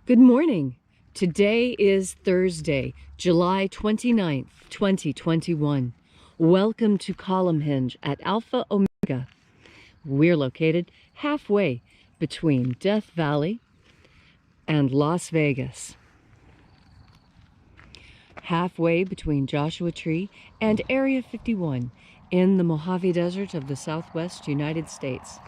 Good morning. Today is Thursday, July 29th, 2021. Welcome to Column Hinge at Alpha Omega. We're located halfway between Death Valley and Las Vegas. Halfway between Joshua Tree and Area 51 in the Mojave Desert of the Southwest United States.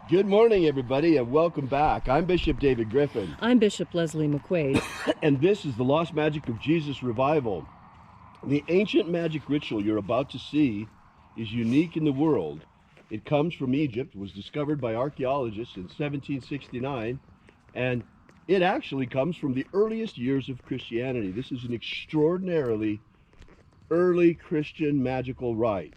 Good morning, everybody, and welcome back. I'm Bishop David Griffin. I'm Bishop Leslie McQuade. And this is the Lost Magic of Jesus Revival. The ancient magic ritual you're about to see is unique in the world. It comes from Egypt, was discovered by archaeologists in 1769, and it actually comes from the earliest years of Christianity. This is an extraordinarily early Christian magical rite.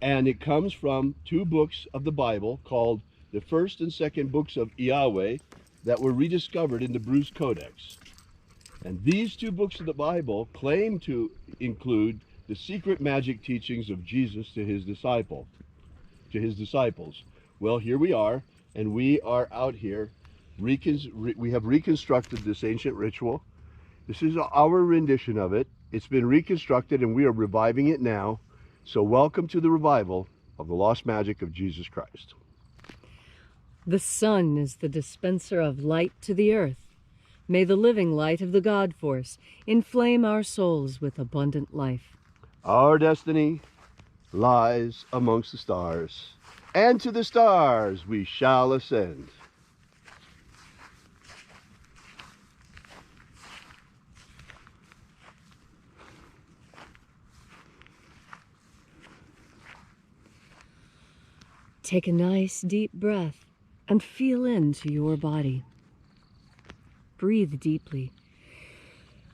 And it comes from two books of the Bible called the first and second books of Yahweh that were rediscovered in the Bruce Codex. And these two books of the Bible claim to include the secret magic teachings of Jesus to his disciples. Well, here we are, and we are out here. We have reconstructed this ancient ritual. This is our rendition of it. It's been reconstructed, and we are reviving it now. So welcome to the revival of the lost magic of Jesus Christ. The sun is the dispenser of light to the earth. May the living light of the God force inflame our souls with abundant life. Our destiny lies amongst the stars, and to the stars we shall ascend. Take a nice deep breath and feel into your body. Breathe deeply.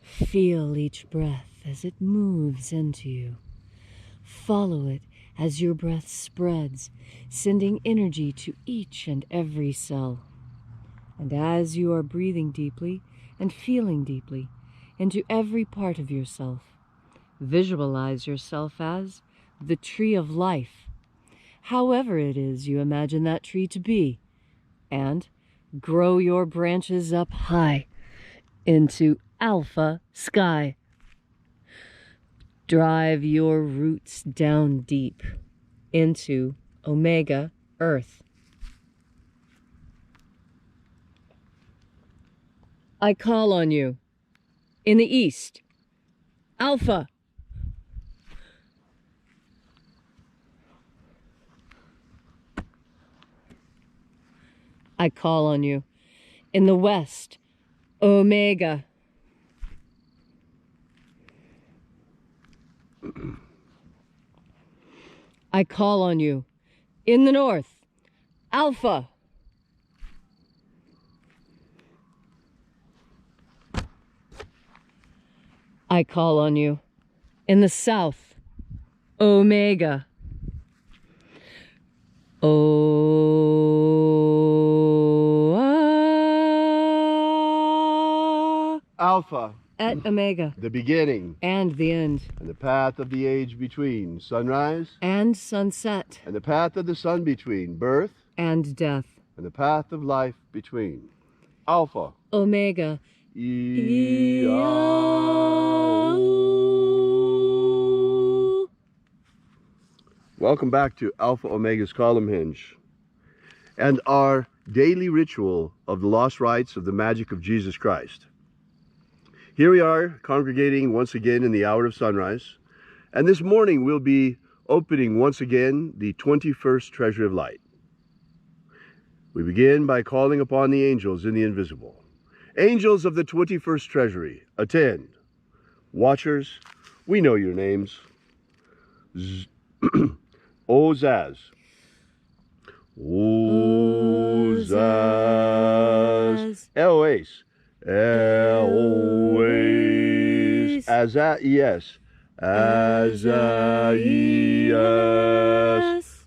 Feel each breath as it moves into you. Follow it as your breath spreads, sending energy to each and every cell. And as you are breathing deeply and feeling deeply into every part of yourself, visualize yourself as the tree of life, however it is you imagine that tree to be, and grow your branches up high into alpha sky. Drive your roots down deep into omega earth. I call on you in the east, alpha. I call on you in the west, omega. I call on you in the north, alpha. I call on you in the south, omega. Alpha, at omega, the beginning and the end, and the path of the age between, sunrise and sunset, and the path of the sun between, birth and death, and the path of life between. Alpha, omega, Welcome back to Alpha Omega's Column Hinge and our daily ritual of the lost rites of the magic of Jesus Christ. Here we are congregating once again in the hour of sunrise, and this morning we'll be opening once again the 21st Treasury of Light. We begin by calling upon the angels in the invisible. Angels of the 21st Treasury, attend. Watchers, we know your names. Ozaz. Ozaz. Eloise. Eloise. Azaias. Azaias.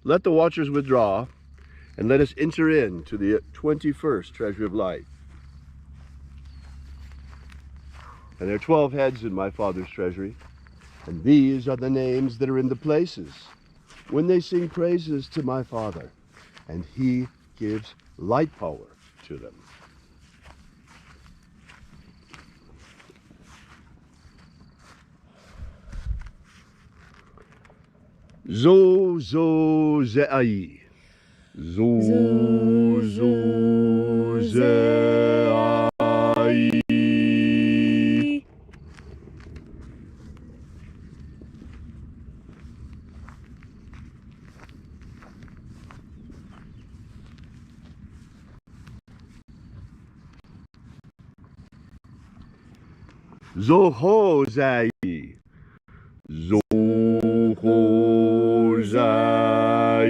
Let the watchers withdraw, and let us enter into the 21st Treasury of Light. And there are 12 heads in my Father's treasury, and these are the names that are in the places when they sing praises to my Father, and he gives light power to them. Zo zo ze'ai. Zo zo ze'ai. Zo ho zai. Zo ho zai.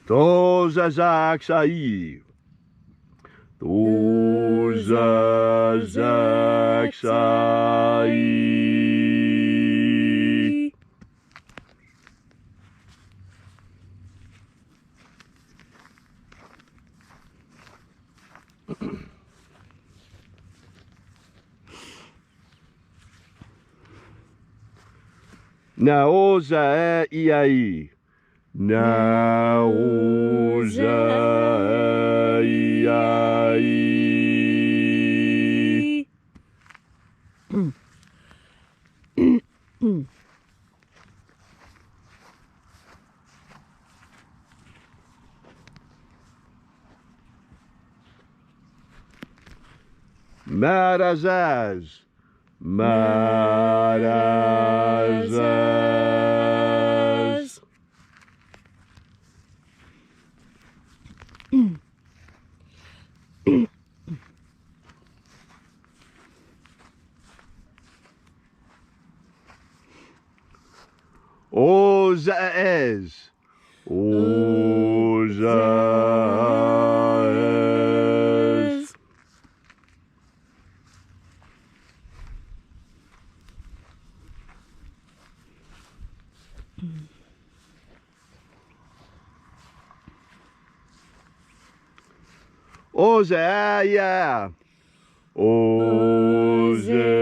To zazak sai. To zazak sai. Naoza iai. Naoza iai. Marazaz. Marazaz. Ozaez. Ozaez. Ozaia. Ozaia.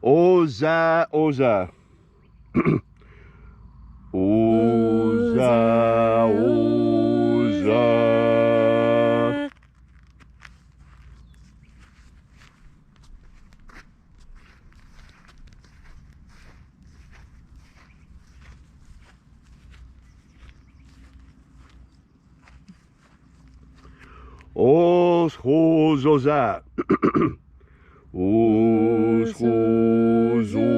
Oza, Oza. Oza, Oza. Os, Oza. Os, Oza.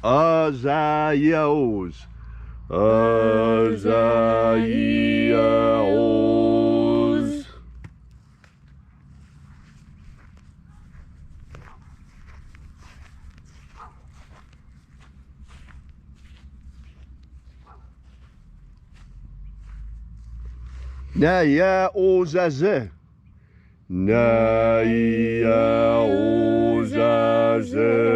Azaios. Azaios. Naya Ozaze. Naya Ozaze.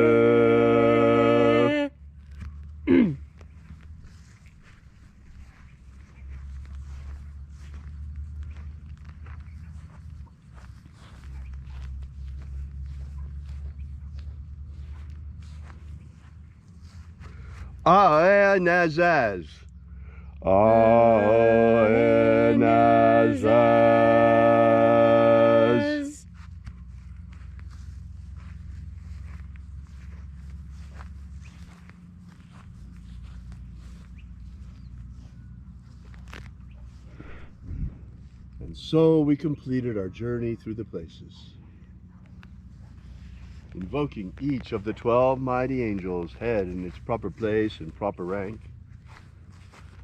Aenazaz. Aenazaz. And so we completed our journey through the places, invoking each of the 12 mighty angels' head in its proper place and proper rank,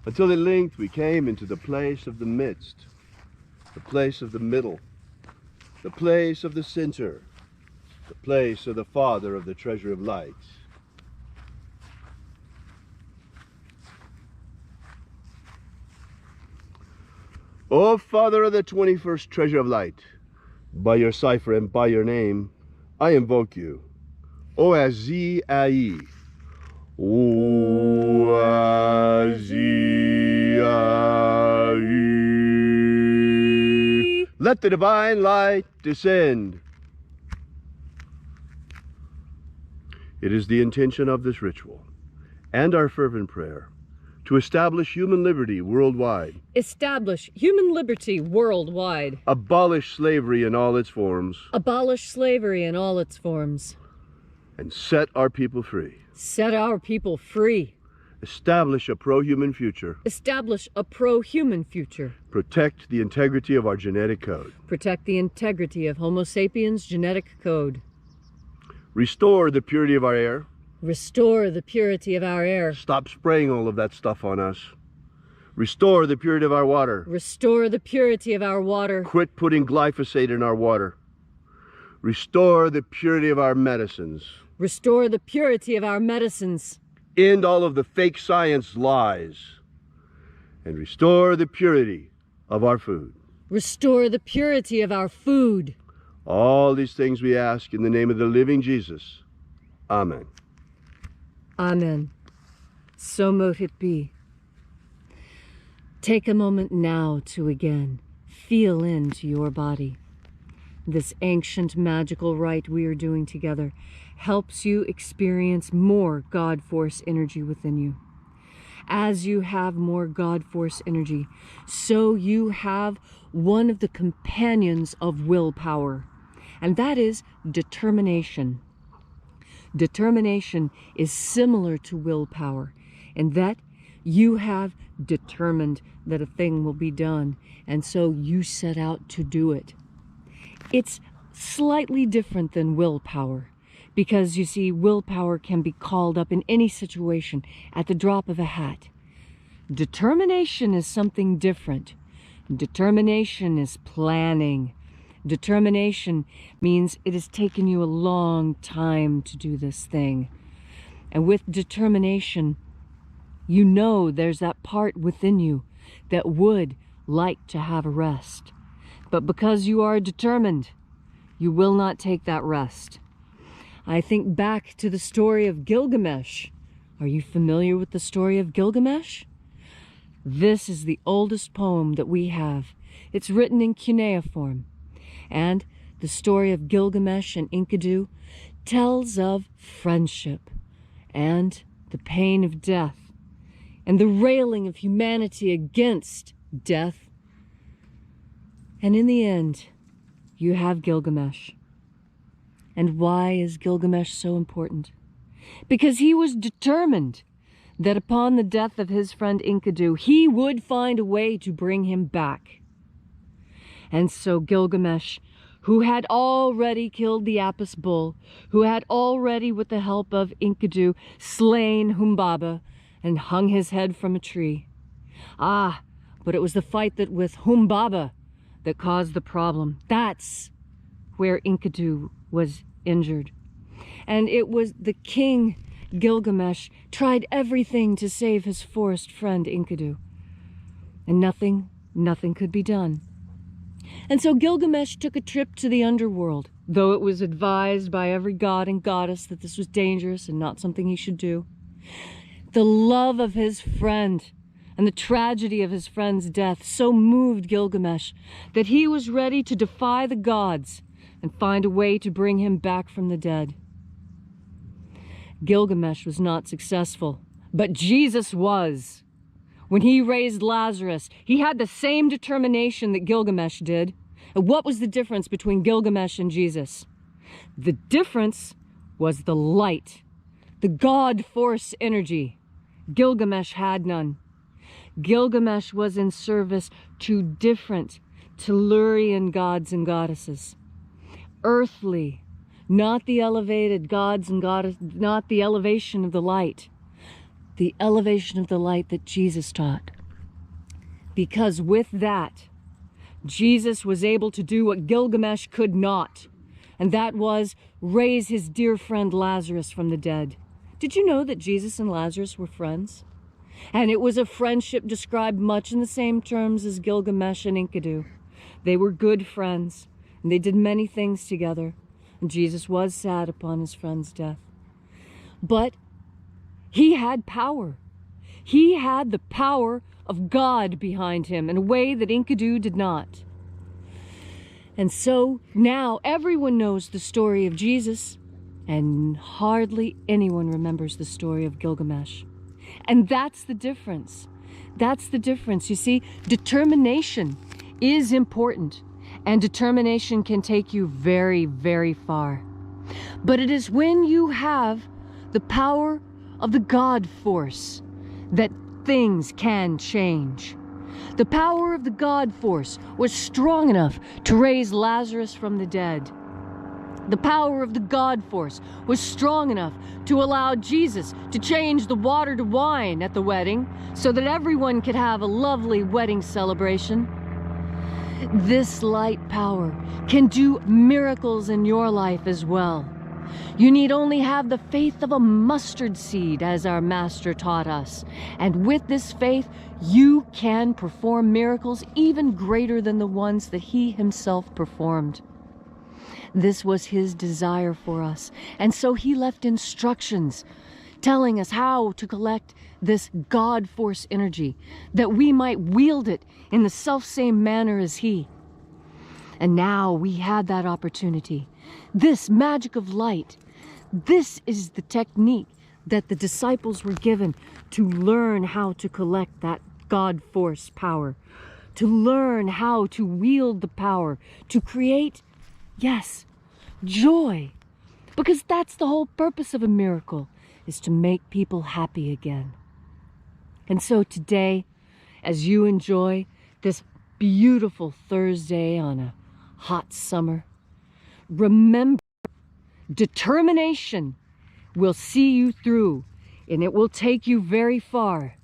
until at length we came into the place of the midst, the place of the middle, the place of the center, the place of the Father of the treasure of light. O Father of the 21st treasure of light, by your cipher and by your name, I invoke you. O Azi-Ai. O Azi-Ai. Let the divine light descend. It is the intention of this ritual and our fervent prayer to establish human liberty worldwide. Establish human liberty worldwide. Abolish slavery in all its forms. Abolish slavery in all its forms. And set our people free. Set our people free. Establish a pro-human future. Establish a pro-human future. Protect the integrity of our genetic code. Protect the integrity of Homo sapiens' genetic code. Restore the purity of our air. Restore the purity of our air. Stop spraying all of that stuff on us. Restore the purity of our water. Restore the purity of our water. Quit putting glyphosate in our water. Restore the purity of our medicines. Restore the purity of our medicines. End all of the fake science lies. And restore the purity of our food. Restore the purity of our food. All these things we ask in the name of the living Jesus. Amen. Amen. So mote it be. Take a moment now to again feel into your body. This ancient magical rite we are doing together helps you experience more God Force energy within you. As you have more God Force energy, so you have one of the companions of willpower, and that is determination. Determination is similar to willpower in that you have determined that a thing will be done, and so you set out to do it. It's slightly different than willpower because, you see, willpower can be called up in any situation at the drop of a hat. Determination is something different. Determination is planning. Determination means it has taken you a long time to do this thing. And with determination, you know there's that part within you that would like to have a rest. But because you are determined, you will not take that rest. I think back to the story of Gilgamesh. Are you familiar with the story of Gilgamesh? This is the oldest poem that we have. It's written in cuneiform. And the story of Gilgamesh and Enkidu tells of friendship and the pain of death and the railing of humanity against death. And in the end, you have Gilgamesh. And why is Gilgamesh so important? Because he was determined that upon the death of his friend Enkidu, he would find a way to bring him back. And so Gilgamesh, who had already killed the Apis bull, who had already, with the help of Enkidu, slain Humbaba and hung his head from a tree. But it was the fight with Humbaba that caused the problem. That's where Enkidu was injured. And it was the king, Gilgamesh, tried everything to save his forest friend Enkidu. And nothing could be done. And so Gilgamesh took a trip to the underworld, though it was advised by every god and goddess that this was dangerous and not something he should do. The love of his friend and the tragedy of his friend's death so moved Gilgamesh that he was ready to defy the gods and find a way to bring him back from the dead. Gilgamesh was not successful, but Jesus was. When he raised Lazarus, he had the same determination that Gilgamesh did. And what was the difference between Gilgamesh and Jesus? The difference was the light, the God Force energy. Gilgamesh had none. Gilgamesh was in service to different Tellurian gods and goddesses. Earthly, not the elevated gods and goddesses, not the elevation of the light. The elevation of the light that Jesus taught. Because with that, Jesus was able to do what Gilgamesh could not, and that was raise his dear friend Lazarus from the dead. Did you know that Jesus and Lazarus were friends? And it was a friendship described much in the same terms as Gilgamesh and Enkidu. They were good friends, and they did many things together. And Jesus was sad upon his friend's death. But he had power. He had the power of God behind him in a way that Enkidu did not. And so now everyone knows the story of Jesus, and hardly anyone remembers the story of Gilgamesh. And that's the difference. That's the difference. You see, determination is important, and determination can take you very, very far. But it is when you have the power of the God force that things can change. The power of the God force was strong enough to raise Lazarus from the dead. The power of the God force was strong enough to allow Jesus to change the water to wine at the wedding so that everyone could have a lovely wedding celebration. This light power can do miracles in your life as well. You need only have the faith of a mustard seed, as our master taught us. And with this faith, you can perform miracles even greater than the ones that he himself performed. This was his desire for us. And so he left instructions telling us how to collect this God force energy, that we might wield it in the selfsame manner as he. And now we had that opportunity. This magic of light, this is the technique that the disciples were given to learn how to collect that God force power, to learn how to wield the power, to create, yes, joy. Because that's the whole purpose of a miracle, is to make people happy again. And so today, as you enjoy this beautiful Thursday on a hot summer, remember, determination will see you through, and it will take you very far.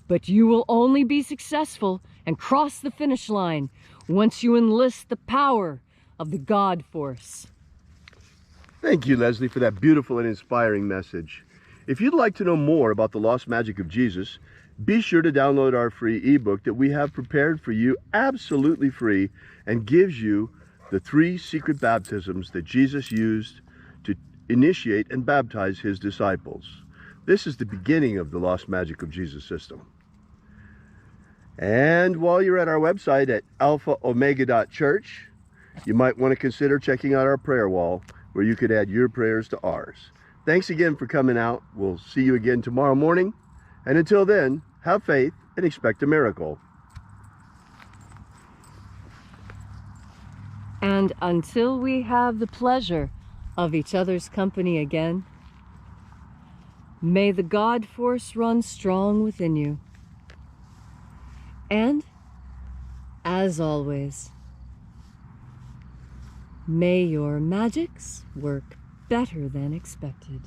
But you will only be successful and cross the finish line once you enlist the power of the God force. Thank you, Leslie, for that beautiful and inspiring message. If you'd like to know more about the lost magic of Jesus, be sure to download our free ebook that we have prepared for you absolutely free and gives you the 3 secret baptisms that Jesus used to initiate and baptize his disciples. This is the beginning of the lost magic of Jesus system. And while you're at our website at alphaomega.church, you might want to consider checking out our prayer wall where you could add your prayers to ours. Thanks again for coming out. We'll see you again tomorrow morning. And until then, have faith and expect a miracle. And until we have the pleasure of each other's company again, may the God force run strong within you. And, as always, may your magics work better than expected.